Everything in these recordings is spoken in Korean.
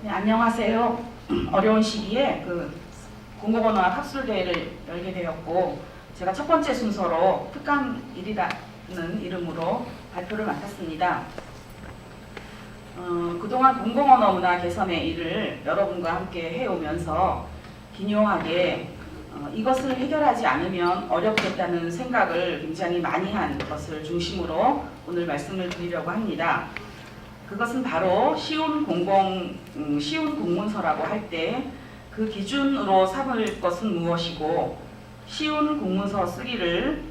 네, 안녕하세요. 어려운 시기에 공공언어학 학술대회를 열게 되었고, 제가 첫 번째 순서로 특강 1이라는 이름으로 발표를 맡았습니다. 그동안 공공언어 문화 개선의 일을 여러분과 함께 해오면서 기묘하게 이것을 해결하지 않으면 어렵겠다는 생각을 굉장히 많이 한 것을 중심으로 오늘 말씀을 드리려고 합니다. 그것은 바로 쉬운 공문서라고 할 때 그 기준으로 삼을 것은 무엇이고, 쉬운 공문서 쓰기를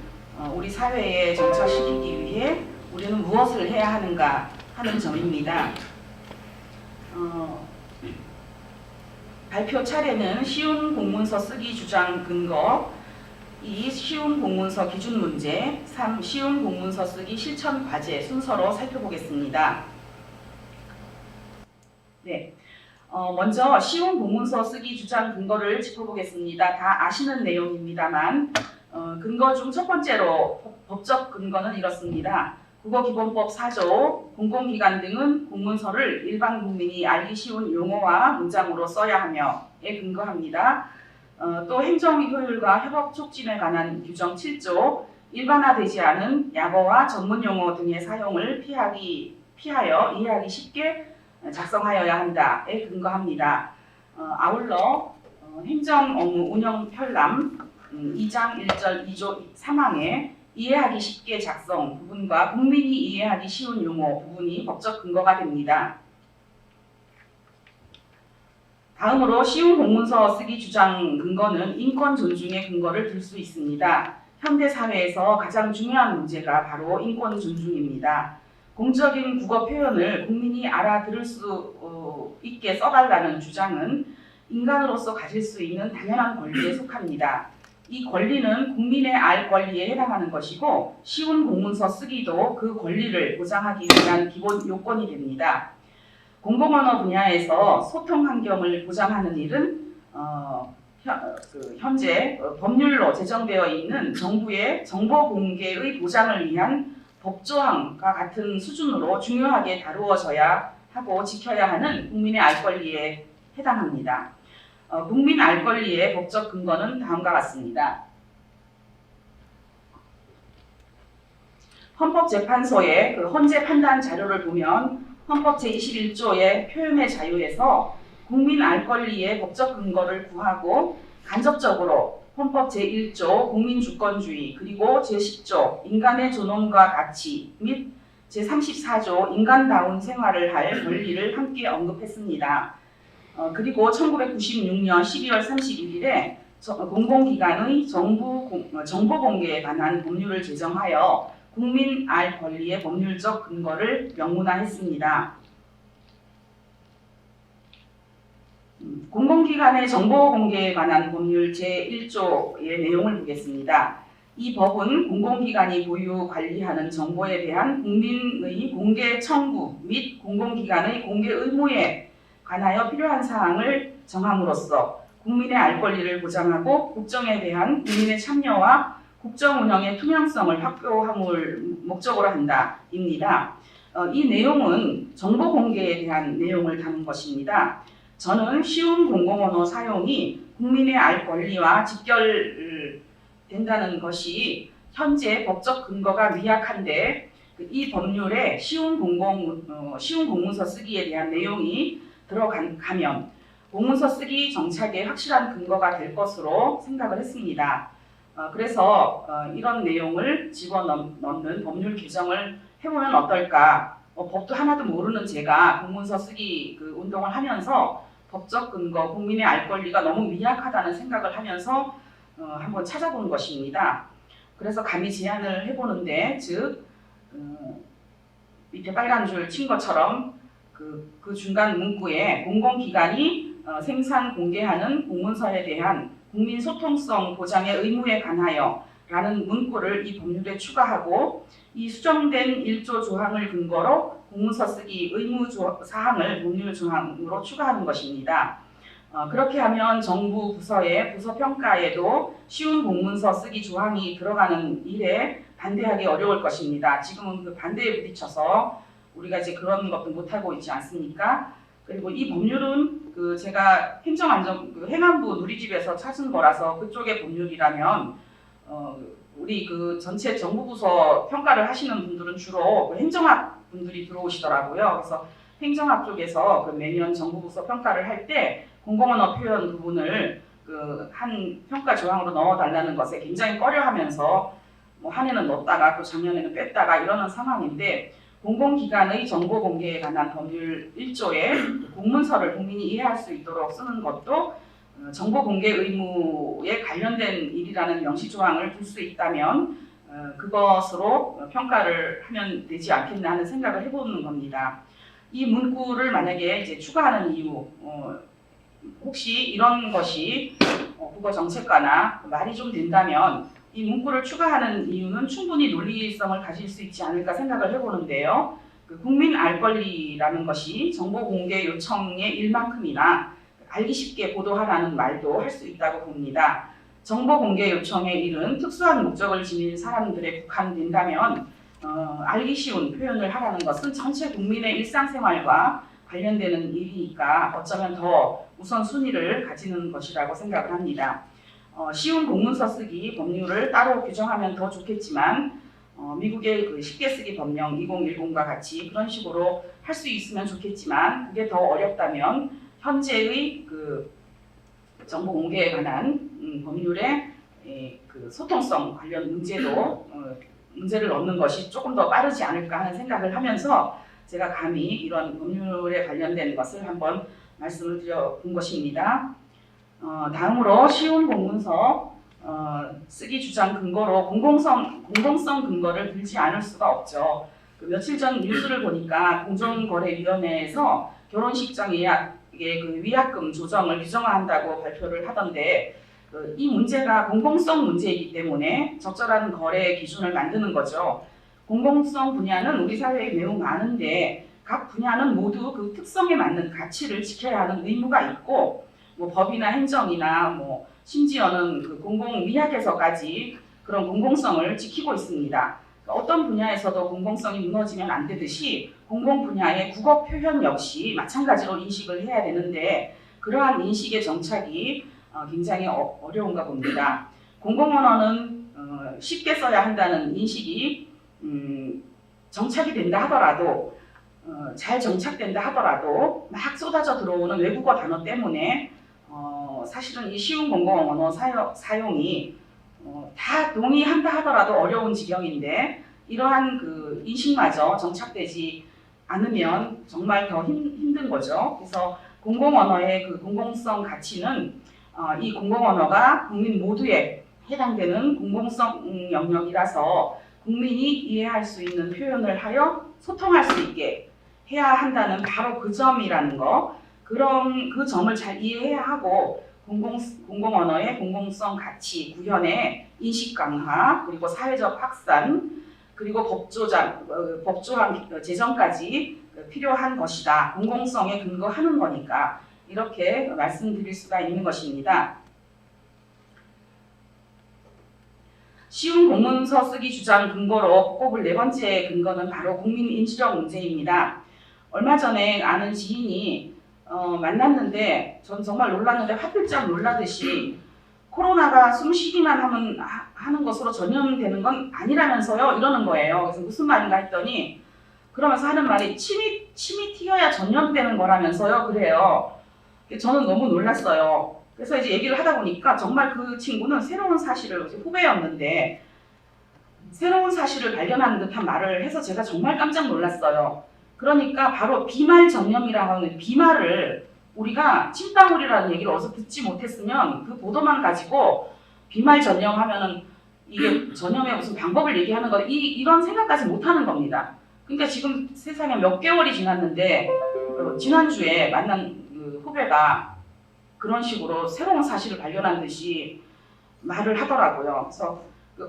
우리 사회에 정착시키기 위해 우리는 무엇을 해야 하는가 하는 점입니다. 발표 차례는 쉬운 공문서 쓰기 주장 근거, 2. 쉬운 공문서 기준 문제, 3. 쉬운 공문서 쓰기 실천 과제 순서로 살펴보겠습니다. 네, 먼저 쉬운 공문서 쓰기 주장 근거를 짚어보겠습니다. 다 아시는 내용입니다만 근거 중 첫 번째로 법적 근거는 이렇습니다. 국어기본법 4조 공공기관 등은 공문서를 일반 국민이 알기 쉬운 용어와 문장으로 써야 하며에 근거합니다. 또 행정효율과 협업 촉진에 관한 규정 7조 일반화되지 않은 약어와 전문용어 등의 사용을 피하여 이해하기 쉽게 작성하여야 한다에 근거합니다. 아울러 행정업무 운영 편람 2장 1절 2조 3항에 이해하기 쉽게 작성 부분과 국민이 이해하기 쉬운 용어 부분이 법적 근거가 됩니다. 다음으로 쉬운 공문서 쓰기 주장 근거는 인권 존중의 근거를 들 수 있습니다. 현대 사회에서 가장 중요한 문제가 바로 인권 존중입니다. 공적인 국어 표현을 국민이 알아들을 수 있게 써달라는 주장은 인간으로서 가질 수 있는 당연한 권리에 속합니다. 이 권리는 국민의 알 권리에 해당하는 것이고, 쉬운 공문서 쓰기도 그 권리를 보장하기 위한 기본 요건이 됩니다. 공공언어 분야에서 소통 환경을 보장하는 일은 현재 법률로 제정되어 있는 정부의 정보 공개의 보장을 위한 법조항과 같은 수준으로 중요하게 다루어져야 하고 지켜야 하는 국민의 알 권리에 해당합니다. 국민 알 권리의 법적 근거는 다음과 같습니다. 헌법재판소의 헌재 판단 자료를 보면 헌법 제21조의 표현의 자유에서 국민 알 권리의 법적 근거를 구하고 간접적으로 헌법 제1조 국민주권주의, 그리고 제10조 인간의 존엄과 가치 및 제34조 인간다운 생활을 할 권리를 함께 언급했습니다. 그리고 1996년 12월 31일에 공공기관의 정보 공개에 관한 법률을 제정하여 국민 알 권리의 법률적 근거를 명문화했습니다. 공공기관의 정보 공개에 관한 법률 제1조의 내용을 보겠습니다. 이 법은 공공기관이 보유 관리하는 정보에 대한 국민의 공개 청구 및 공공기관의 공개 의무에 관하여 필요한 사항을 정함으로써 국민의 알 권리를 보장하고 국정에 대한 국민의 참여와 국정 운영의 투명성을 확보함을 목적으로 한다입니다. 이 내용은 정보 공개에 대한 내용을 담은 것입니다. 저는 쉬운 공공언어 사용이 국민의 알 권리와 직결된다는 것이 현재 법적 근거가 미약한데, 이 법률에 쉬운 공문서 쓰기에 대한 내용이 들어가면 공문서 쓰기 정착에 확실한 근거가 될 것으로 생각을 했습니다. 그래서 이런 내용을 집어넣는 법률 규정을 해보면 어떨까? 법도 하나도 모르는 제가 공문서 쓰기 운동을 하면서 법적 근거, 국민의 알 권리가 너무 미약하다는 생각을 하면서 한번 찾아본 것입니다. 그래서 감히 제안을 해보는데, 즉 밑에 빨간 줄 친 것처럼 그 중간 문구에 공공기관이 생산 공개하는 공문서에 대한 국민 소통성 보장의 의무에 관하여 라는 문구를 이 법률에 추가하고, 이 수정된 1조 조항을 근거로 공문서 쓰기 의무 사항을 법률 조항으로 추가하는 것입니다. 그렇게 하면 정부 부서의 부서 평가에도 쉬운 공문서 쓰기 조항이 들어가는 일에 반대하기 어려울 것입니다. 지금은 그 반대에 부딪혀서 우리가 이제 그런 것도 못하고 있지 않습니까? 그리고 이 법률은 제가 행안부 누리집에서 찾은 거라서 그쪽의 법률이라면 우리 전체 정부부서 평가를 하시는 분들은 주로 행정학 분들이 들어오시더라고요. 그래서 행정학 쪽에서 매년 정부부서 평가를 할 때 공공언어 표현 부분을 한 평가 조항으로 넣어달라는 것에 굉장히 꺼려하면서 뭐 한 해는 넣었다가 또 작년에는 뺐다가 이러는 상황인데 공공기관의 정보 공개에 관한 법률 1조에 공문서를 국민이 이해할 수 있도록 쓰는 것도 정보 공개 의무에 관련된 일이라는 명시 조항을 둘 수 있다면 그것으로 평가를 하면 되지 않겠나 하는 생각을 해보는 겁니다. 이 문구를 만약에 이제 추가하는 이유, 혹시 이런 것이 국어정책과나 말이 좀 된다면 이 문구를 추가하는 이유는 충분히 논리성을 가질 수 있지 않을까 생각을 해보는데요. 국민 알 권리라는 것이 정보 공개 요청의 일만큼이나 알기 쉽게 보도하라는 말도 할 수 있다고 봅니다. 정보 공개 요청의 일은 특수한 목적을 지닌 사람들에 국한된다면 알기 쉬운 표현을 하라는 것은 전체 국민의 일상생활과 관련되는 일이니까 어쩌면 더 우선순위를 가지는 것이라고 생각을 합니다. 쉬운 공문서 쓰기 법률을 따로 규정하면 더 좋겠지만 미국의 쉽게 쓰기 법령 2010과 같이 그런 식으로 할 수 있으면 좋겠지만 그게 더 어렵다면 현재의 정보 공개에 관한 법률의 소통성 관련 문제를 넣는 것이 조금 더 빠르지 않을까 하는 생각을 하면서 제가 감히 이런 법률에 관련된 것을 한번 말씀을 드려본 것입니다. 다음으로 쉬운 공문서 쓰기 주장 근거로 공공성 근거를 들지 않을 수가 없죠. 며칠 전 뉴스를 보니까 공정거래위원회에서 결혼식장 예약의 위약금 조정을 규정화한다고 발표를 하던데 이 문제가 공공성 문제이기 때문에 적절한 거래 기준을 만드는 거죠. 공공성 분야는 우리 사회에 매우 많은데 각 분야는 모두 그 특성에 맞는 가치를 지켜야 하는 의무가 있고 뭐 법이나 행정이나 뭐 심지어는 공공미학에서까지 그런 공공성을 지키고 있습니다. 어떤 분야에서도 공공성이 무너지면 안 되듯이 공공 분야의 국어 표현 역시 마찬가지로 인식을 해야 되는데 그러한 인식의 정착이 굉장히 어려운가 봅니다. 공공언어는 쉽게 써야 한다는 인식이 정착이 된다 하더라도 잘 정착된다 하더라도 막 쏟아져 들어오는 외국어 단어 때문에 사실은 이 쉬운 공공언어 사용이 다 동의한다 하더라도 어려운 지경인데 이러한 인식마저 정착되지 않으면 정말 더 힘든 거죠. 그래서 공공언어의 공공성 가치는 이 공공언어가 국민 모두에 해당되는 공공성 영역이라서 국민이 이해할 수 있는 표현을 하여 소통할 수 있게 해야 한다는 바로 그 점이라는 거. 그 점을 잘 이해해야 하고 공공언어의 공공성 가치 구현의 인식 강화 그리고 사회적 확산 그리고 법조항 제정까지 필요한 것이다. 공공성에 근거하는 거니까 이렇게 말씀드릴 수가 있는 것입니다. 쉬운 공문서 쓰기 주장 근거로 꼽을 네 번째 근거는 바로 국민인지력 문제입니다. 얼마 전에 아는 지인이 만났는데 전 정말 놀랐는데 화들짝 놀라듯이 코로나가 숨 쉬기만 하는 것으로 전염되는 건 아니라면서요 이러는 거예요. 그래서 무슨 말인가 했더니 그러면서 하는 말이 침이 튀어야 전염되는 거라면서요 그래요. 저는 너무 놀랐어요. 그래서 이제 얘기를 하다 보니까 정말 그 친구는 새로운 사실을 후배였는데 새로운 사실을 발견하는 듯한 말을 해서 제가 정말 깜짝 놀랐어요. 그러니까 바로 비말 전염이라고 하는 비말을 우리가 침방울이라는 얘기를 어디서 듣지 못했으면 그 보도만 가지고 비말 전염하면은 이게 전염의 무슨 방법을 얘기하는 거 이런 생각까지 못하는 겁니다. 그러니까 지금 세상에 몇 개월이 지났는데 지난주에 만난 그 후배가 그런 식으로 새로운 사실을 발견한 듯이 말을 하더라고요. 그래서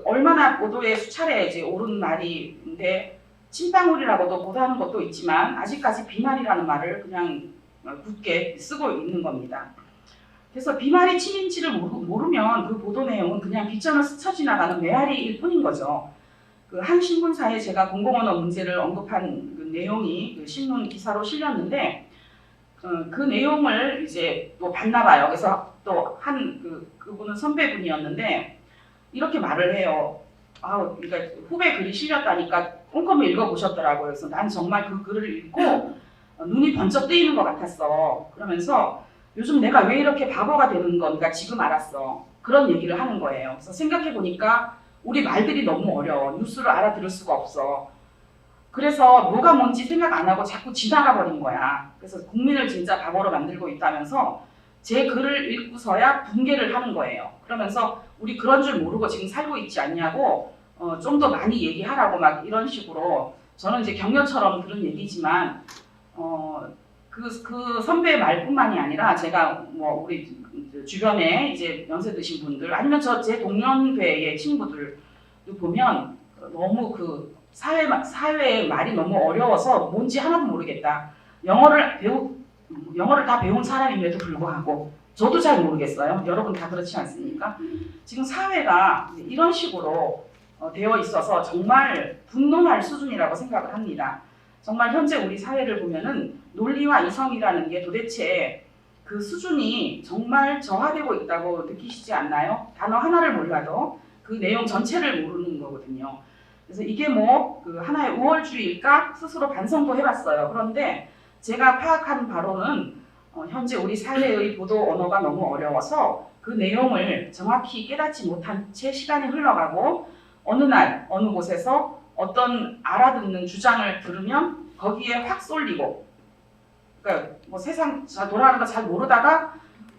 얼마나 보도에 수차례 이제 오른 말인데 침방울이라고도 보도하는 것도 있지만 아직까지 비말이라는 말을 그냥 굳게 쓰고 있는 겁니다. 그래서 비말이 침인지를 모르면 그 보도 내용은 그냥 빗전을 스쳐 지나가는 메아리일 뿐인 거죠. 한 신문사에 제가 공공언어 문제를 언급한 그 내용이 신문 기사로 실렸는데 그 내용을 이제 또 봤나 봐요. 그래서 또 그분은 선배분이었는데 이렇게 말을 해요. 그러니까 후배 글이 실렸다니까 꼼꼼히 읽어보셨더라고요. 그래서 난 정말 그 글을 읽고 눈이 번쩍 뜨이는 것 같았어. 그러면서 요즘 내가 왜 이렇게 바보가 되는 건가 지금 알았어. 그런 얘기를 하는 거예요. 그래서 생각해보니까 우리 말들이 너무 어려워. 뉴스를 알아들을 수가 없어. 그래서 뭐가 뭔지 생각 안 하고 자꾸 지나가 버린 거야. 그래서 국민을 진짜 바보로 만들고 있다면서 제 글을 읽고서야 분개를 하는 거예요. 그러면서 우리 그런 줄 모르고 지금 살고 있지 않냐고 좀 더 많이 얘기하라고 막 이런 식으로 저는 이제 격려처럼 들은 얘기지만 그 선배의 말뿐만이 아니라 제가 뭐 우리 주변에 이제 연세 드신 분들 아니면 제 동년배의 친구들 보면 너무 그 사회의 말이 너무 어려워서 뭔지 하나도 모르겠다. 영어를 다 배운 사람임에도 불구하고 저도 잘 모르겠어요. 여러분 다 그렇지 않습니까? 지금 사회가 이런 식으로 되어 있어서 정말 분노할 수준이라고 생각을 합니다. 정말 현재 우리 사회를 보면은 논리와 이성이라는 게 도대체 그 수준이 정말 저하되고 있다고 느끼시지 않나요? 단어 하나를 몰라도 그 내용 전체를 모르는 거거든요. 그래서 이게 뭐 그 하나의 우월주의일까 스스로 반성도 해봤어요. 그런데 제가 파악한 바로는 현재 우리 사회의 보도 언어가 너무 어려워서 그 내용을 정확히 깨닫지 못한 채 시간이 흘러가고 어느 날 어느 곳에서 어떤 알아듣는 주장을 들으면 거기에 확 쏠리고 그러니까 뭐 세상 돌아가는 거 잘 모르다가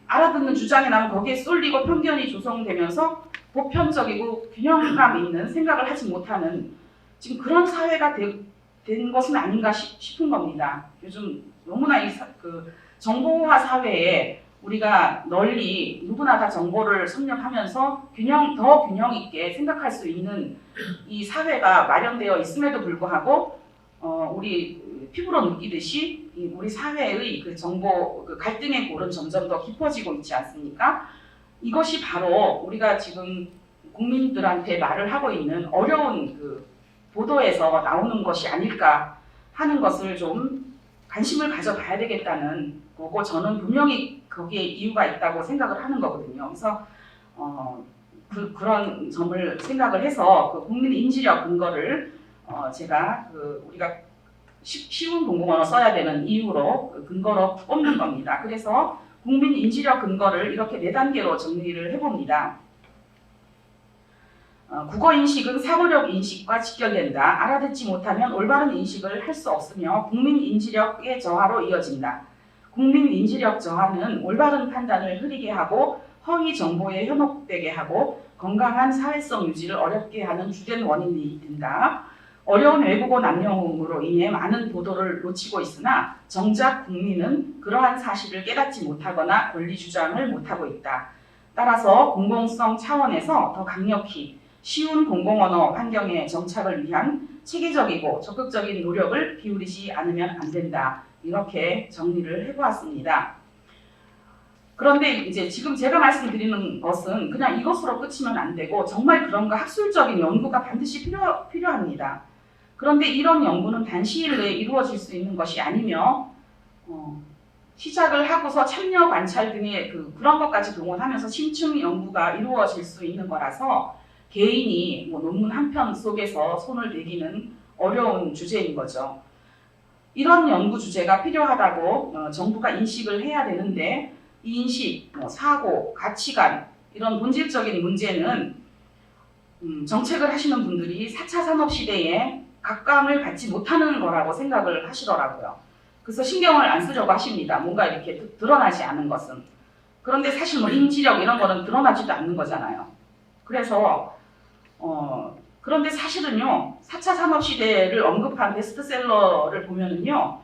알아듣는 주장이 나면 거기에 쏠리고 편견이 조성되면서 보편적이고 균형감 있는 생각을 하지 못하는 지금 그런 사회가 된 것은 아닌가 싶은 겁니다. 요즘 너무나 그 정보화 사회에 우리가 널리 누구나 다 정보를 섭렵하면서 더 균형 있게 생각할 수 있는 이 사회가 마련되어 있음에도 불구하고 우리 피부로 느끼듯이 우리 사회의 그 정보 그 갈등의 골은 점점 더 깊어지고 있지 않습니까? 이것이 바로 우리가 지금 국민들한테 말을 하고 있는 어려운 그 보도에서 나오는 것이 아닐까 하는 것을 좀 관심을 가져봐야 되겠다는 거고 저는 분명히 거기에 이유가 있다고 생각을 하는 거거든요. 그래서 그런 점을 생각을 해서 그 국민 인지력 근거를 제가 우리가 쉬운 공공언어 써야 되는 이유로 근거로 꼽는 겁니다. 그래서 국민 인지력 근거를 이렇게 4단계로 정리를 해봅니다. 국어 인식은 사고력 인식과 직결된다. 알아듣지 못하면 올바른 인식을 할 수 없으며 국민 인지력의 저하로 이어진다. 국민 인지력 저하는 올바른 판단을 흐리게 하고 허위 정보에 현혹되게 하고 건강한 사회성 유지를 어렵게 하는 주된 원인이 된다. 어려운 외국어 난용으로 인해 많은 보도를 놓치고 있으나 정작 국민은 그러한 사실을 깨닫지 못하거나 권리 주장을 못하고 있다. 따라서 공공성 차원에서 더 강력히 쉬운 공공언어 환경의 정착을 위한 체계적이고 적극적인 노력을 기울이지 않으면 안 된다. 이렇게 정리를 해보았습니다. 그런데 이제 지금 제가 말씀드리는 것은 그냥 이것으로 끝이면 안 되고 정말 그런가 학술적인 연구가 반드시 필요합니다. 그런데 이런 연구는 단시일 내에 이루어질 수 있는 것이 아니며 시작을 하고서 참여 관찰 등의 그런 것까지 동원하면서 심층 연구가 이루어질 수 있는 거라서 개인이 논문 한 편 속에서 손을 대기는 어려운 주제인 거죠. 이런 연구 주제가 필요하다고 정부가 인식을 해야 되는데 이 인식, 사고, 가치관 이런 본질적인 문제는 정책을 하시는 분들이 4차 산업시대에 각광을 받지 못하는 거라고 생각을 하시더라고요. 그래서 신경을 안 쓰려고 하십니다. 뭔가 이렇게 드러나지 않은 것은. 그런데 사실 뭐 인지력 이런 거는 드러나지도 않는 거잖아요. 그래서 그런데 사실은요, 4차 산업시대를 언급한 베스트셀러를 보면은요,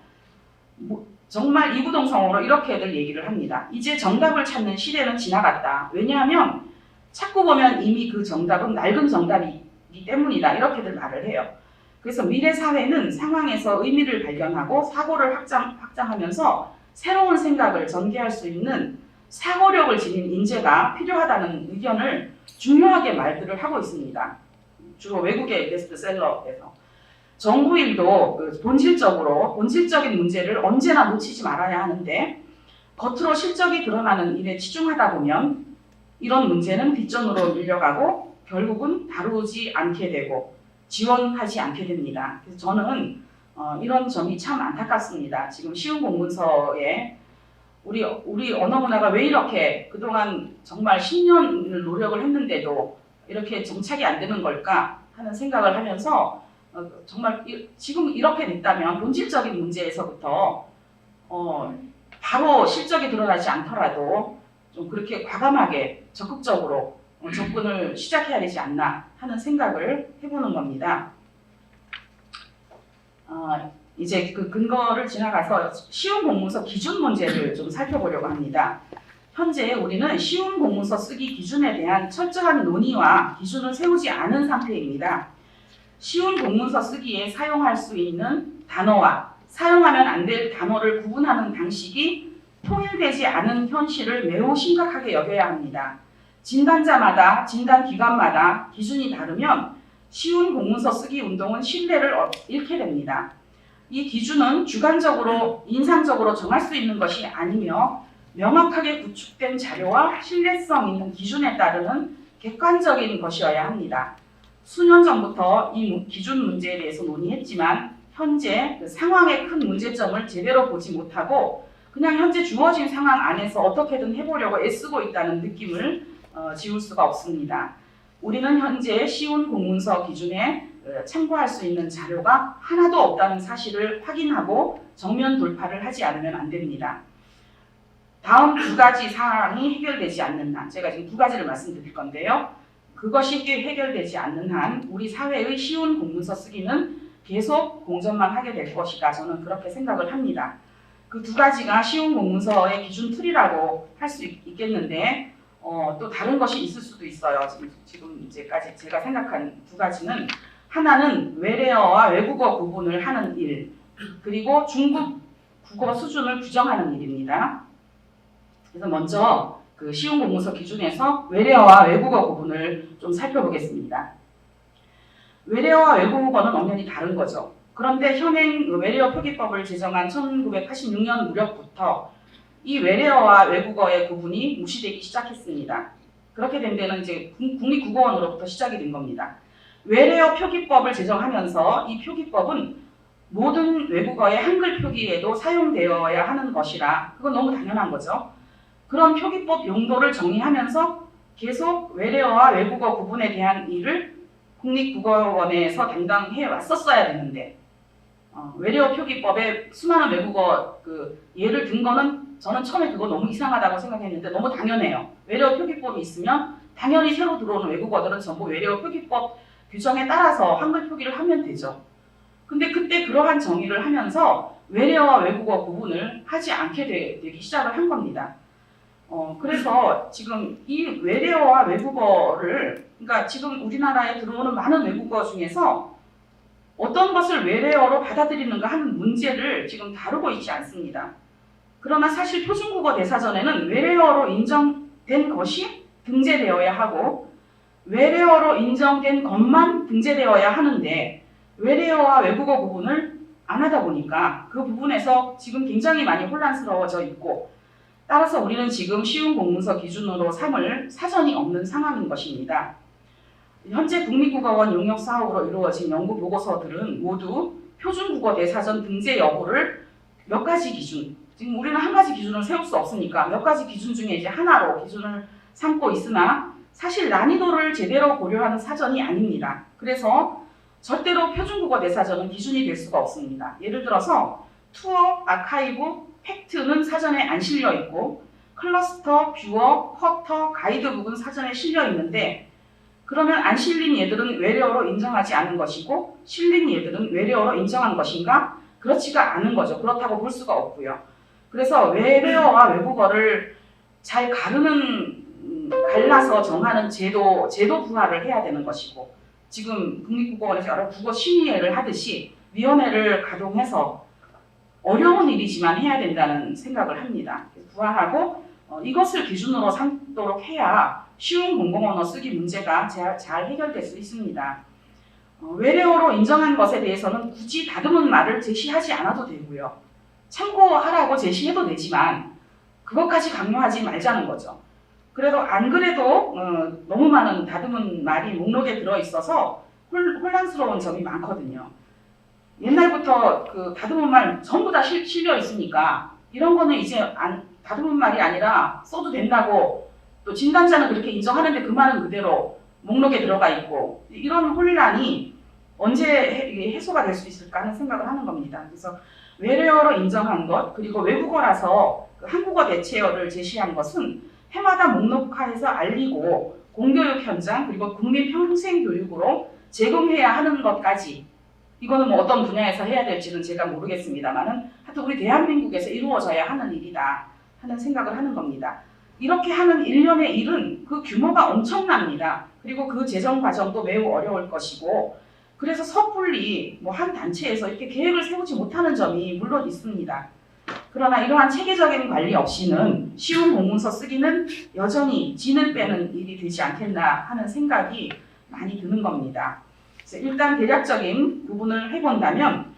정말 이구동성으로 이렇게들 얘기를 합니다. 이제 정답을 찾는 시대는 지나갔다. 왜냐하면 찾고 보면 이미 그 정답은 낡은 정답이기 때문이다. 이렇게들 말을 해요. 그래서 미래 사회는 상황에서 의미를 발견하고 사고를 확장하면서 새로운 생각을 전개할 수 있는 사고력을 지닌 인재가 필요하다는 의견을 중요하게 말들을 하고 있습니다. 주로 외국의 베스트셀러에서. 정부일도 본질적인 문제를 언제나 놓치지 말아야 하는데 겉으로 실적이 드러나는 일에 치중하다 보면 이런 문제는 뒷전으로 밀려가고 결국은 다루지 않게 되고 지원하지 않게 됩니다. 그래서 저는 이런 점이 참 안타깝습니다. 지금 쉬운 공문서에 우리 언어 문화가 왜 이렇게 그동안 정말 10년을 노력을 했는데도 이렇게 정착이 안 되는 걸까 하는 생각을 하면서 정말 지금 이렇게 됐다면 본질적인 문제에서부터 바로 실적이 드러나지 않더라도 좀 그렇게 과감하게 적극적으로 접근을 시작해야 되지 않나 하는 생각을 해보는 겁니다. 이제 그 근거를 지나가서 쉬운 공문서 기준 문제를 좀 살펴보려고 합니다. 현재 우리는 쉬운 공문서 쓰기 기준에 대한 철저한 논의와 기준을 세우지 않은 상태입니다. 쉬운 공문서 쓰기에 사용할 수 있는 단어와 사용하면 안 될 단어를 구분하는 방식이 통일되지 않은 현실을 매우 심각하게 여겨야 합니다. 진단자마다, 진단기관마다 기준이 다르면 쉬운 공문서 쓰기 운동은 신뢰를 잃게 됩니다. 이 기준은 주관적으로, 인상적으로 정할 수 있는 것이 아니며 명확하게 구축된 자료와 신뢰성 있는 기준에 따르는 객관적인 것이어야 합니다. 수년 전부터 이 기준 문제에 대해서 논의했지만 현재 그 상황의 큰 문제점을 제대로 보지 못하고 그냥 현재 주어진 상황 안에서 어떻게든 해보려고 애쓰고 있다는 느낌을 지울 수가 없습니다. 우리는 현재 쉬운 공문서 기준에 참고할 수 있는 자료가 하나도 없다는 사실을 확인하고 정면 돌파를 하지 않으면 안 됩니다. 다음 두 가지 사항이 해결되지 않는 한, 제가 지금 두 가지를 말씀드릴 건데요. 그것이 해결되지 않는 한 우리 사회의 쉬운 공문서 쓰기는 계속 공전만 하게 될 것이다. 저는 그렇게 생각을 합니다. 그 두 가지가 쉬운 공문서의 기준 틀이라고 할 수 있겠는데 또 다른 것이 있을 수도 있어요. 지금 이제까지 제가 생각한 두 가지는 하나는 외래어와 외국어 구분을 하는 일, 그리고 중국 국어 수준을 규정하는 일입니다. 그래서 먼저 그 쉬운 공문서 기준에서 외래어와 외국어 구분을 좀 살펴보겠습니다. 외래어와 외국어는 엄연히 다른 거죠. 그런데 현행 외래어 표기법을 제정한 1986년 무렵부터 이 외래어와 외국어의 구분이 무시되기 시작했습니다. 그렇게 된 데는 이제 국립국어원으로부터 시작이 된 겁니다. 외래어 표기법을 제정하면서 이 표기법은 모든 외국어의 한글 표기에도 사용되어야 하는 것이라 그건 너무 당연한 거죠. 그런 표기법 용도를 정의하면서 계속 외래어와 외국어 구분에 대한 일을 국립국어원에서 담당해 왔었어야 되는데 외래어 표기법에 수많은 외국어 예를 든 거는 저는 처음에 그거 너무 이상하다고 생각했는데 너무 당연해요. 외래어 표기법이 있으면 당연히 새로 들어오는 외국어들은 전부 외래어 표기법 규정에 따라서 한글 표기를 하면 되죠. 근데 그때 그러한 정의를 하면서 외래어와 외국어 구분을 하지 않게 되기 시작을 한 겁니다. 그래서 지금 이 외래어와 외국어를, 그러니까 지금 우리나라에 들어오는 많은 외국어 중에서 어떤 것을 외래어로 받아들이는가 하는 문제를 지금 다루고 있지 않습니다. 그러나 사실 표준국어 대사전에는 외래어로 인정된 것이 등재되어야 하고 외래어로 인정된 것만 등재되어야 하는데 외래어와 외국어 구분을 안 하다 보니까 그 부분에서 지금 굉장히 많이 혼란스러워져 있고 따라서 우리는 지금 쉬운 공문서 기준으로 삼을 사전이 없는 상황인 것입니다. 현재 국립국어원 용역 사업으로 이루어진 연구 보고서들은 모두 표준국어 대사전 등재 여부를 몇 가지 기준, 지금 우리는 한 가지 기준을 세울 수 없으니까 몇 가지 기준 중에 이제 하나로 기준을 삼고 있으나 사실 난이도를 제대로 고려하는 사전이 아닙니다. 그래서 절대로 표준국어 대사전은 기준이 될 수가 없습니다. 예를 들어서 투어, 아카이브, 팩트는 사전에 안 실려 있고 클러스터, 뷰어, 커터, 가이드북은 사전에 실려 있는데 그러면 안 실린 얘들은 외래어로 인정하지 않은 것이고 실린 얘들은 외래어로 인정한 것인가? 그렇지가 않은 거죠. 그렇다고 볼 수가 없고요. 그래서 외래어와 외국어를 잘 갈라서 정하는 제도 부활을 해야 되는 것이고 지금 국립국어원에서 여러 국어 심의회를 하듯이 위원회를 가동해서 어려운 일이지만 해야 된다는 생각을 합니다. 부활하고 이것을 기준으로 삼도록 해야 쉬운 공공언어 쓰기 문제가 잘 해결될 수 있습니다. 외래어로 인정한 것에 대해서는 굳이 다듬은 말을 제시하지 않아도 되고요. 참고하라고 제시해도 되지만 그것까지 강요하지 말자는 거죠. 그래도 안 그래도 너무 많은 다듬은 말이 목록에 들어있어서 혼란스러운 점이 많거든요. 옛날부터 그 다듬은 말 전부 다 실려 있으니까 이런 거는 이제 다듬은 말이 아니라 써도 된다고 또 진단자는 그렇게 인정하는데 그 말은 그대로 목록에 들어가 있고 이런 혼란이 언제 해소가 될 수 있을까 하는 생각을 하는 겁니다. 그래서 외래어로 인정한 것 그리고 외국어라서 그 한국어 대체어를 제시한 것은 해마다 목록화해서 알리고 공교육 현장 그리고 국민 평생 교육으로 제공해야 하는 것까지 이거는 뭐 어떤 분야에서 해야 될지는 제가 모르겠습니다만은 하여튼 우리 대한민국에서 이루어져야 하는 일이다 하는 생각을 하는 겁니다. 이렇게 하는 일련의 일은 그 규모가 엄청납니다. 그리고 그 재정 과정도 매우 어려울 것이고 그래서 섣불리 뭐 한 단체에서 이렇게 계획을 세우지 못하는 점이 물론 있습니다. 그러나 이러한 체계적인 관리 없이는 쉬운 공문서 쓰기는 여전히 진을 빼는 일이 되지 않겠나 하는 생각이 많이 드는 겁니다. 그래서 일단 대략적인 구분을 해본다면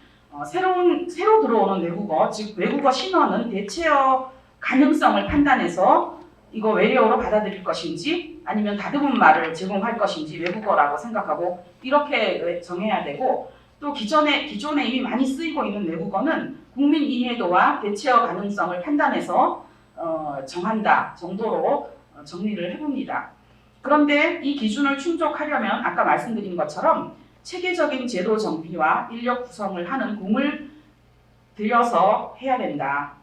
새로 들어오는 외국어, 즉 외국어 신원은 대체어 가능성을 판단해서 이거 외래어로 받아들일 것인지 아니면 다듬은 말을 제공할 것인지 외국어라고 생각하고 이렇게 정해야 되고 또 기존에 이미 많이 쓰이고 있는 외국어는 국민 이해도와 대체어 가능성을 판단해서 정한다 정도로 정리를 해봅니다. 그런데 이 기준을 충족하려면 아까 말씀드린 것처럼 체계적인 제도 정비와 인력 구성을 하는 공을 들여서 해야 된다.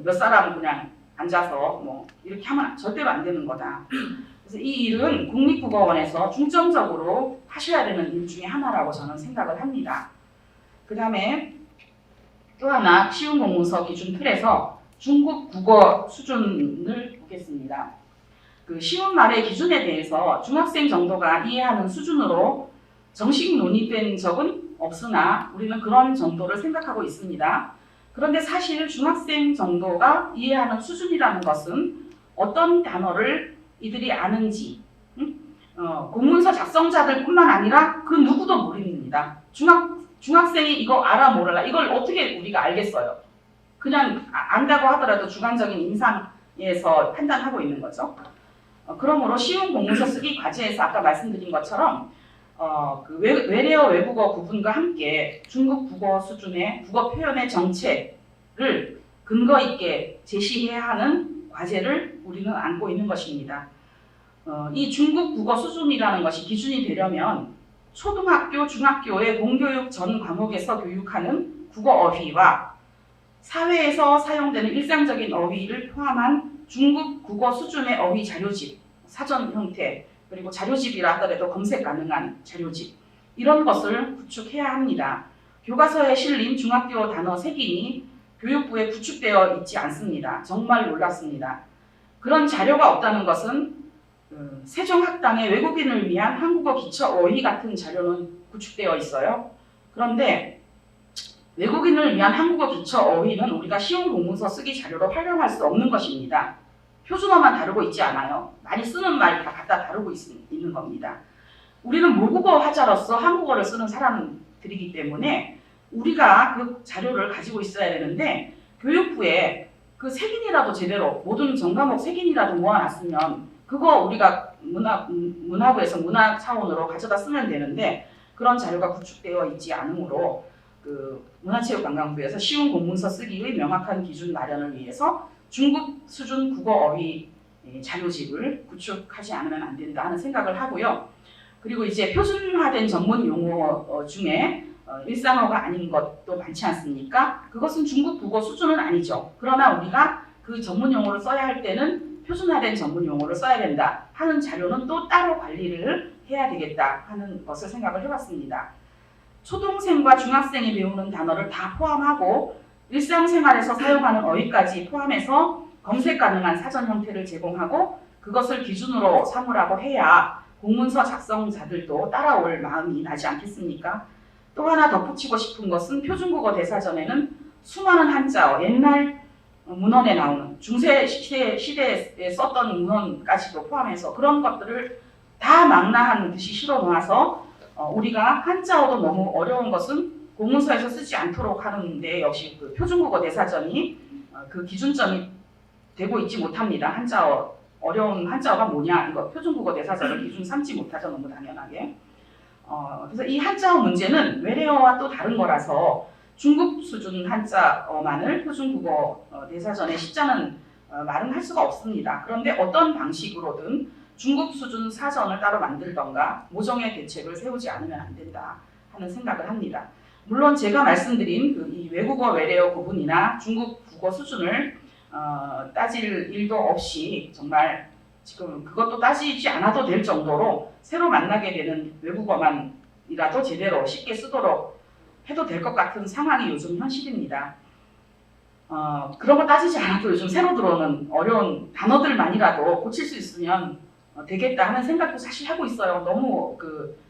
몇 사람은 그냥 앉아서 뭐 이렇게 하면 절대로 안 되는 거다. 그래서 이 일은 국립국어원에서 중점적으로 하셔야 되는 일 중에 하나라고 저는 생각을 합니다. 그 다음에 또 하나 쉬운 공문서 기준 틀에서 중국 국어 수준을 보겠습니다. 그 쉬운 말의 기준에 대해서 중학생 정도가 이해하는 수준으로 정식 논의된 적은 없으나 우리는 그런 정도를 생각하고 있습니다. 그런데 사실 중학생 정도가 이해하는 수준이라는 것은 어떤 단어를 이들이 아는지 공문서 작성자들 뿐만 아니라 그 누구도 모릅니다. 중학생이 이거 알아 모르라 이걸 어떻게 우리가 알겠어요. 그냥 안다고 하더라도 주관적인 인상에서 판단하고 있는 거죠. 그러므로 쉬운 공문서 쓰기 과제에서 아까 말씀드린 것처럼 그 외래어 외국어 구분과 함께 중국 국어 수준의 국어 표현의 정체를 근거 있게 제시해야 하는 과제를 우리는 안고 있는 것입니다. 이 중국 국어 수준이라는 것이 기준이 되려면 초등학교, 중학교의 공교육 전 과목에서 교육하는 국어 어휘와 사회에서 사용되는 일상적인 어휘를 포함한 중국 국어 수준의 어휘 자료집, 사전 형태, 그리고 자료집이라 하더라도 검색 가능한 자료집 이런 것을 구축해야 합니다. 교과서에 실린 중학교 단어 색인이 교육부에 구축되어 있지 않습니다. 정말 놀랐습니다. 그런 자료가 없다는 것은 세종학당의 외국인을 위한 한국어 기초 어휘 같은 자료는 구축되어 있어요. 그런데 외국인을 위한 한국어 기초 어휘는 우리가 쉬운 공문서 쓰기 자료로 활용할 수 없는 것입니다. 표준어만 다루고 있지 않아요. 많이 쓰는 말 다 갖다 다루고 있는 겁니다. 우리는 모국어 화자로서 한국어를 쓰는 사람들이기 때문에 우리가 그 자료를 가지고 있어야 되는데 교육부에 그 색인이라도 제대로 모든 전과목 색인이라도 모아놨으면 그거 우리가 문화부에서 문화 차원으로 가져다 쓰면 되는데 그런 자료가 구축되어 있지 않으므로 그 문화체육관광부에서 쉬운 공문서 쓰기의 명확한 기준 마련을 위해서 중국 수준 국어 어휘 자료집을 구축하지 않으면 안 된다 하는 생각을 하고요. 그리고 이제 표준화된 전문 용어 중에 일상어가 아닌 것도 많지 않습니까? 그것은 중국 국어 수준은 아니죠. 그러나 우리가 그 전문 용어를 써야 할 때는 표준화된 전문 용어를 써야 된다 하는 자료는 또 따로 관리를 해야 되겠다 하는 것을 생각을 해봤습니다. 초등생과 중학생이 배우는 단어를 다 포함하고 일상생활에서 사용하는 어휘까지 포함해서 검색 가능한 사전 형태를 제공하고 그것을 기준으로 삼으라고 해야 공문서 작성자들도 따라올 마음이 나지 않겠습니까? 또 하나 덧붙이고 싶은 것은 표준국어 대사전에는 수많은 한자어, 옛날 문헌에 나오는 중세 시대에 썼던 문헌까지도 포함해서 그런 것들을 다 망라한 듯이 실어 놓아서 우리가 한자어도 너무 어려운 것은 공문서에서 쓰지 않도록 하는데 역시 그 표준국어 대사전이 그 기준점이 되고 있지 못합니다. 한자어 어려운 한자어가 뭐냐 이거 표준국어 대사전을 기준 삼지 못하죠. 너무 당연하게. 그래서 이 한자어 문제는 외래어와 또 다른 거라서 중급 수준 한자어만을 표준국어 대사전에 싣자는 말은 할 수가 없습니다. 그런데 어떤 방식으로든 중급 수준 사전을 따로 만들던가 모종의 대책을 세우지 않으면 안 된다 하는 생각을 합니다. 물론 제가 말씀드린 이 외국어 외래어 구분이나 중급 국어 수준을 따질 일도 없이 정말 지금 그것도 따지지 않아도 될 정도로 새로 만나게 되는 외국어만이라도 제대로 쉽게 쓰도록 해도 될 것 같은 상황이 요즘 현실입니다. 그런 거 따지지 않아도 요즘 새로 들어오는 어려운 단어들만이라도 고칠 수 있으면 되겠다 하는 생각도 사실 하고 있어요. 너무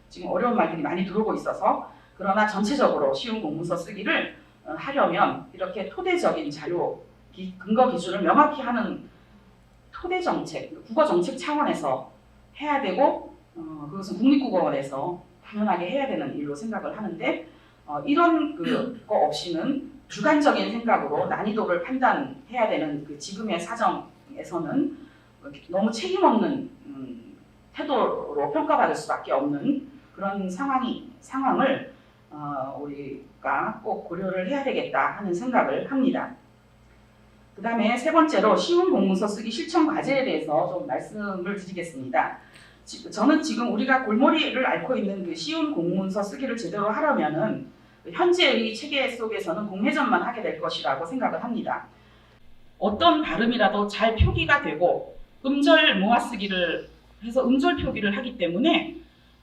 지금 어려운 말들이 많이 들어오고 있어서. 그러나 전체적으로 쉬운 공문서 쓰기를 하려면 이렇게 토대적인 자료, 근거 기준을 명확히 하는 토대 정책, 국어 정책 차원에서 해야 되고 그것은 국립국어원에서 당연하게 해야 되는 일로 생각을 하는데 이런 거 없이는 주관적인 생각으로 난이도를 판단해야 되는 지금의 사정에서는 너무 책임없는 태도로 평가받을 수밖에 없는 그런 상황을 우리가 꼭 고려를 해야 되겠다 하는 생각을 합니다. 그 다음에 세 번째로 쉬운 공문서 쓰기 실천 과제에 대해서 좀 말씀을 드리겠습니다. 저는 지금 우리가 골머리를 앓고 있는 쉬운 공문서 쓰기를 제대로 하려면은 현재의 체계 속에서는 공회전만 하게 될 것이라고 생각을 합니다. 어떤 발음이라도 잘 표기가 되고 음절 모아쓰기를 해서 음절 표기를 하기 때문에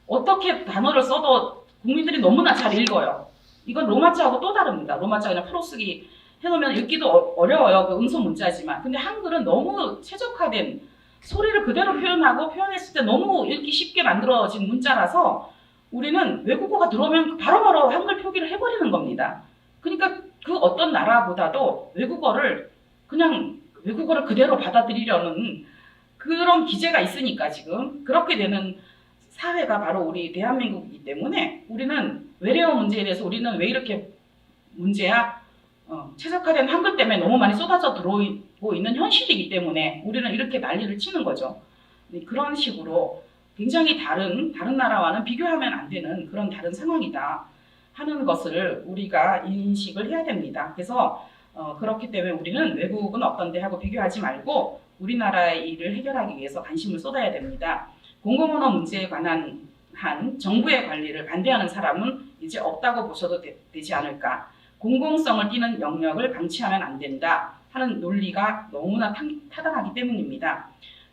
어떻게 단어를 써도 국민들이 너무나 잘 읽어요. 이건 로마자하고 또 다릅니다. 로마자는 풀어쓰기 해놓으면 읽기도 어려워요. 그 음성 문자지만. 근데 한글은 너무 최적화된 소리를 그대로 표현하고 표현했을 때 너무 읽기 쉽게 만들어진 문자라서 우리는 외국어가 들어오면 바로바로 한글 표기를 해버리는 겁니다. 그러니까 그 어떤 나라보다도 외국어를 그대로 받아들이려는 그런 기제가 있으니까 지금 그렇게 되는 사회가 바로 우리 대한민국이기 때문에 우리는 외래어 문제에 대해서 우리는 왜 이렇게 문제야? 최적화된 한글 때문에 너무 많이 쏟아져 들어오고 있는 현실이기 때문에 우리는 이렇게 난리를 치는 거죠. 그런 식으로 굉장히 다른 나라와는 비교하면 안 되는 그런 다른 상황이다 하는 것을 우리가 인식을 해야 됩니다. 그래서 그렇기 때문에 우리는 외국은 어떤데 하고 비교하지 말고 우리나라의 일을 해결하기 위해서 관심을 쏟아야 됩니다. 공공언어 문제에 관한 정부의 관리를 반대하는 사람은 이제 없다고 보셔도 되지 않을까. 공공성을 띠는 영역을 방치하면 안 된다 하는 논리가 너무나 타당하기 때문입니다.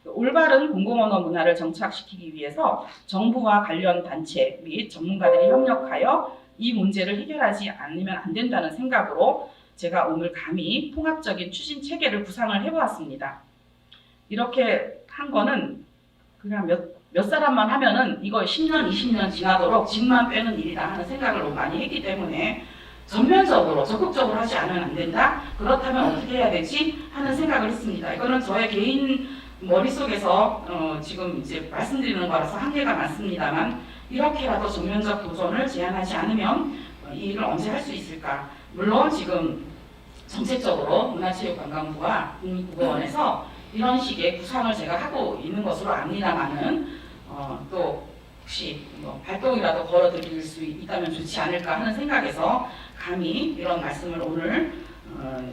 올바른 공공언어 문화를 정착시키기 위해서 정부와 관련 단체 및 전문가들이 협력하여 이 문제를 해결하지 않으면 안 된다는 생각으로 제가 오늘 감히 통합적인 추진 체계를 구상을 해보았습니다. 이렇게 한 거는 그냥 몇 사람만 하면은 이거 10년, 20년 지나도록 집만 빼는 일이다 하는 생각을 너무 많이 했기 때문에 전면적으로 적극적으로 하지 않으면 안 된다. 그렇다면 어떻게 해야 되지? 하는 생각을 했습니다. 이거는 저의 개인 머릿속에서 지금 이제 말씀드리는 거라서 한계가 많습니다만 이렇게라도 전면적 도전을 제안하지 않으면 이 일을 언제 할 수 있을까? 물론 지금 정책적으로 문화체육관광부와 국립국어원에서 이런 식의 구상을 제가 하고 있는 것으로 압니다만은 또 혹시 발동이라도 걸어드릴 수 있다면 좋지 않을까 하는 생각에서 감히 이런 말씀을 오늘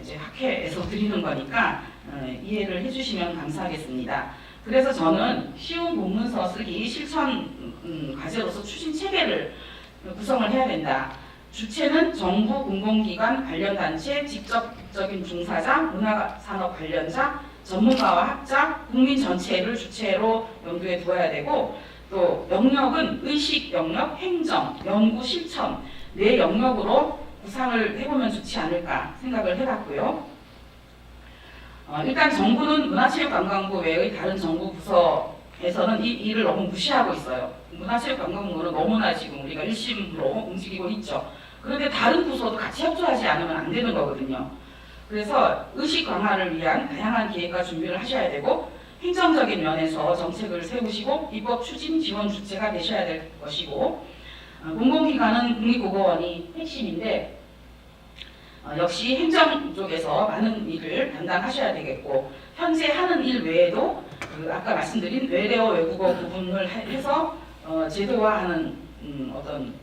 이제 학회에서 드리는 거니까 이해를 해주시면 감사하겠습니다. 그래서 저는 쉬운 공문서 쓰기 실천 과제로서 추진 체계를 구성을 해야 된다. 주체는 정부, 공공기관, 관련단체, 직접적인 종사자, 문화산업 관련자, 전문가와 학자, 국민 전체를 주체로 염두에 두어야 되고 또 영역은 의식 영역, 행정, 연구, 실천 네 영역으로 구상을 해보면 좋지 않을까 생각을 해봤고요. 일단 정부는 문화체육관광부 외의 다른 정부 부서에서는 이 일을 너무 무시하고 있어요. 문화체육관광부는 너무나 지금 우리가 일심으로 움직이고 있죠. 그런데 다른 부서도 같이 협조하지 않으면 안 되는 거거든요. 그래서 의식 강화를 위한 다양한 기획과 준비를 하셔야 되고 행정적인 면에서 정책을 세우시고 입법 추진 지원 주체가 되셔야 될 것이고 공공기관은 국립국어원이 핵심인데 역시 행정 쪽에서 많은 일을 담당하셔야 되겠고 현재 하는 일 외에도 아까 말씀드린 외래어 외국어 구분을 해서 제도화하는 어떤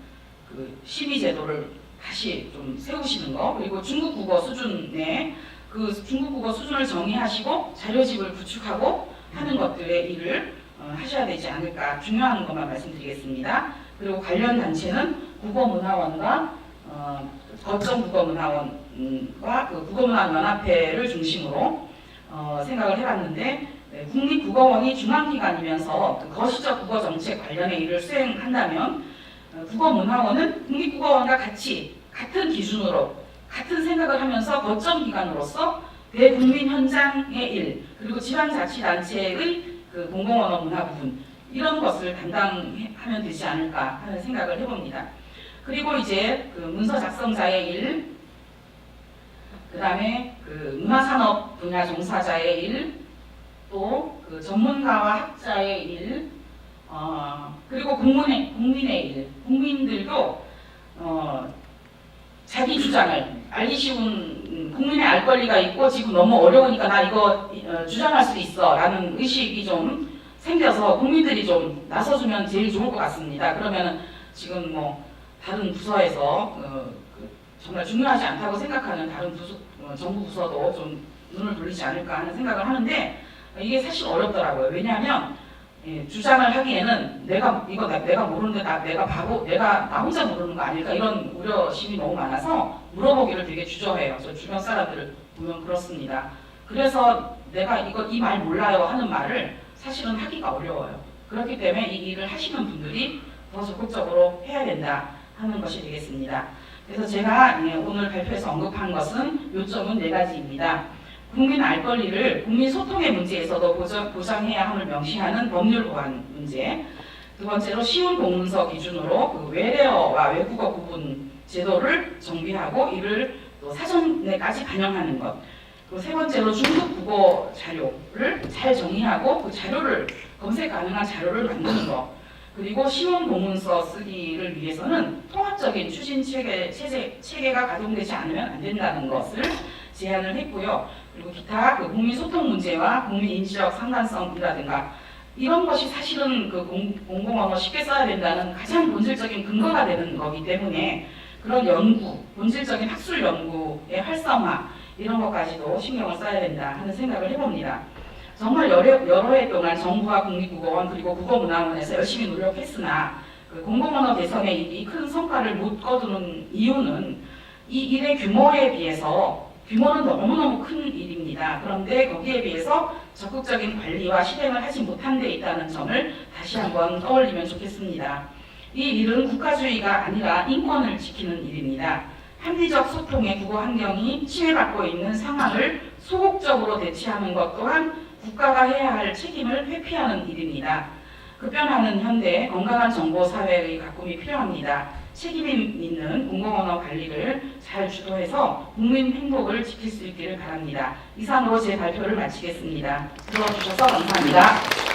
그 심의 제도를 다시 좀 세우시는 거, 그리고 중국 국어 수준에 그 중국 국어 수준을 정의하시고 자료집을 구축하고 하는 것들의 일을 하셔야 되지 않을까, 중요한 것만 말씀드리겠습니다. 그리고 관련 단체는 국어문화원과 거점 국어문화원과 그 국어문화연합회를 중심으로 생각을 해봤는데, 국립국어원이 중앙기관이면서 거시적 국어정책 관련의 일을 수행한다면 국어문화원은 국립국어원과 같이 같은 기준으로 같은 생각을 하면서 거점 기관으로서 대국민 현장의 일, 그리고 지방자치단체의 그 공공언어 문화 부분, 이런 것을 담당하면 되지 않을까 하는 생각을 해봅니다. 그리고 이제 그 문서 작성자의 일, 그 다음에 그 문화산업 분야 종사자의 일, 또 그 전문가와 학자의 일, 그리고 국민의 일, 국민들도 자기 주장을 알기 쉬운, 국민의 알 권리가 있고 지금 너무 어려우니까 나 이거 주장할 수 있어 라는 의식이 좀 생겨서 국민들이 좀 나서주면 제일 좋을 것 같습니다. 그러면 지금 뭐 다른 부서에서 정말 중요하지 않다고 생각하는 다른 부서, 정부 부서도 좀 눈을 돌리지 않을까 하는 생각을 하는데, 이게 사실 어렵더라고요. 왜냐하면 주장을 하기에는 내가 모르는데 내가 바보, 나 혼자 모르는 거 아닐까, 이런 우려심이 너무 많아서 물어보기를 되게 주저해요. 저 주변 사람들을 보면 그렇습니다. 그래서 내가 이 말 몰라요 하는 말을 사실은 하기가 어려워요. 그렇기 때문에 이 일을 하시는 분들이 더 적극적으로 해야 된다 하는 것이 되겠습니다. 그래서 제가 오늘 발표에서 언급한 것은 요점은 4가지입니다. 국민 알 권리를 국민 소통의 문제에서도 보장해야 함을 명시하는 법률 보완 문제. 두 번째로 쉬운 공문서 기준으로 그 외래어와 외국어 구분 제도를 정비하고 이를 또 사전에까지 반영하는 것. 그리고 세 번째로 중국 국어 자료를 잘 정의하고 그 자료를 검색 가능한 자료를 만드는 것. 그리고 쉬운 공문서 쓰기를 위해서는 통합적인 추진 체계가 가동되지 않으면 안 된다는 것을 제안을 했고요. 그리고 기타 그 국민 소통 문제와 국민 인지적 상관성이라든가 이런 것이 사실은 그 공공언어 쉽게 써야 된다는 가장 본질적인 근거가 되는 거기 때문에 그런 연구, 본질적인 학술 연구의 활성화 이런 것까지도 신경을 써야 된다 하는 생각을 해봅니다. 정말 여러 해 동안 정부와 국립국어원 그리고 국어문화원에서 열심히 노력했으나 그 공공언어 개선에 이 큰 성과를 못 거두는 이유는 이 일의 규모에 비해서, 규모는 너무너무 큰 일입니다. 그런데 거기에 비해서 적극적인 관리와 실행을 하지 못한 데 있다는 점을 다시 한번 떠올리면 좋겠습니다. 이 일은 국가주의가 아니라 인권을 지키는 일입니다. 합리적 소통의 국어 환경이 침해받고 있는 상황을 소극적으로 대처하는 것 또한 국가가 해야 할 책임을 회피하는 일입니다. 급변하는 현대 건강한 정보 사회의 가꿈이 필요합니다. 책임 있는 공공언어 관리를 잘 주도해서 국민 행복을 지킬 수 있기를 바랍니다. 이상으로 제 발표를 마치겠습니다. 들어주셔서 감사합니다.